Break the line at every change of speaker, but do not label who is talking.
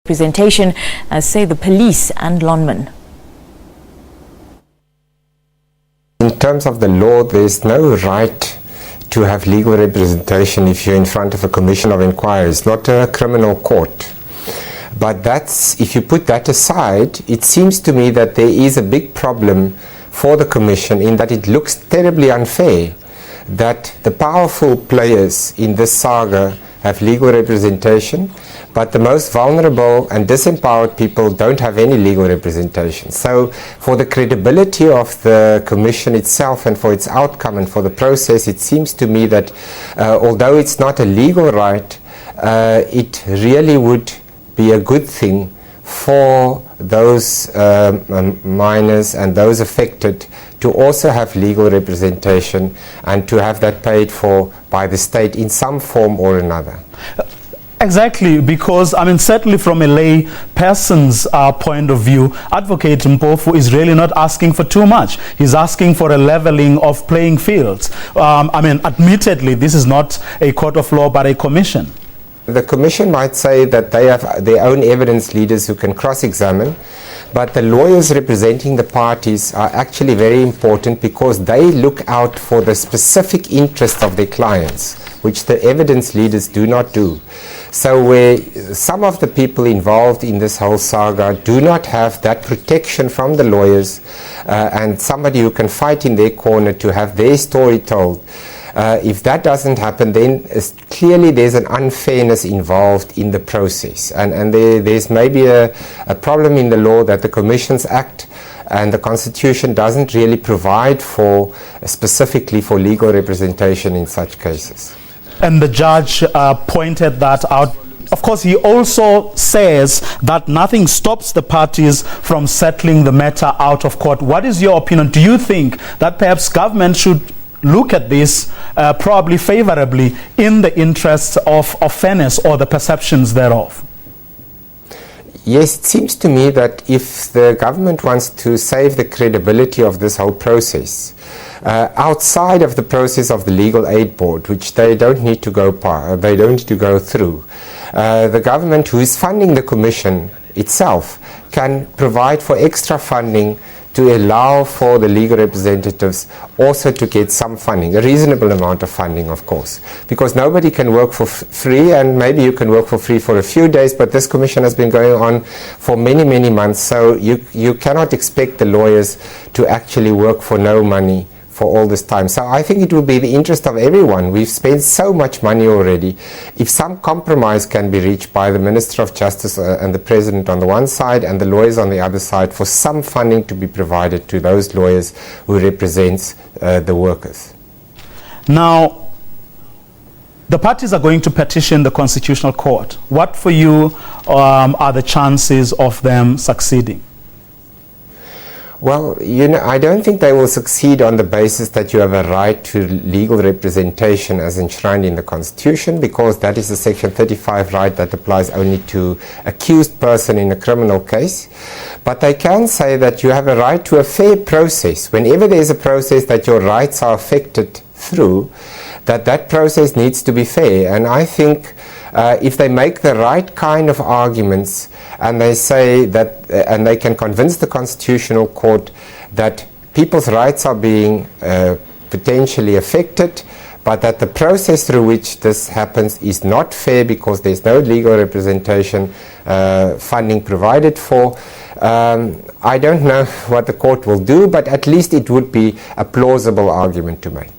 representation, say the police and Lonmin.
In terms of the law, there's no right to have legal representation if you're in front of a commission of inquiry. It's not a criminal court. But if you put that aside, it seems to me that there is a big problem for the commission in that it looks terribly unfair that the powerful players in this saga have legal representation, but the most vulnerable and disempowered people don't have any legal representation. So for the credibility of the commission itself and for its outcome and for the process, it seems to me that although it's not a legal right, it really would be a good thing for those minors and those affected to also have legal representation and to have that paid for by the state in some form or another.
Exactly, because certainly from a lay person's point of view, Advocate Mpofu is really not asking for too much. He's asking for a leveling of playing fields. Admittedly, this is not a court of law but a commission.
The commission might say that they have their own evidence leaders who can cross-examine, but the lawyers representing the parties are actually very important because they look out for the specific interest of their clients, which the evidence leaders do not do. So where some of the people involved in this whole saga do not have that protection from the lawyers and somebody who can fight in their corner to have their story told, if that doesn't happen, then clearly there's an unfairness involved in the process. And there's maybe a problem in the law that the Commissions Act and the Constitution doesn't really provide for specifically for legal representation in such cases.
And the judge pointed that out. Of course, he also says that nothing stops the parties from settling the matter out of court. What is your opinion? Do you think that perhaps government should look at this probably favorably in the interests of fairness or the perceptions thereof?
Yes, it seems to me that if the government wants to save the credibility of this whole process, outside of the process of the Legal Aid Board, which they don't need to go through, the government who is funding the commission itself can provide for extra funding to allow for the legal representatives also to get some funding, a reasonable amount of funding, of course, because nobody can work for free, and maybe you can work for free for a few days, but this commission has been going on for many, many months, so you cannot expect the lawyers to actually work for no money for all this time. So I think it will be the interest of everyone. We've spent so much money already. If some compromise can be reached by the Minister of Justice and the President on the one side and the lawyers on the other side for some funding to be provided to those lawyers who represent the workers.
Now, the parties are going to petition the Constitutional Court. What for you are the chances of them succeeding?
Well, I don't think they will succeed on the basis that you have a right to legal representation as enshrined in the Constitution, because that is a Section 35 right that applies only to accused person in a criminal case. But they can say that you have a right to a fair process. Whenever there is a process that your rights are affected through, that process needs to be fair. And I think if they make the right kind of arguments and they say that, and they can convince the Constitutional Court that people's rights are being potentially affected, but that the process through which this happens is not fair because there's no legal representation funding provided for. I don't know what the court will do, but at least it would be a plausible argument to make.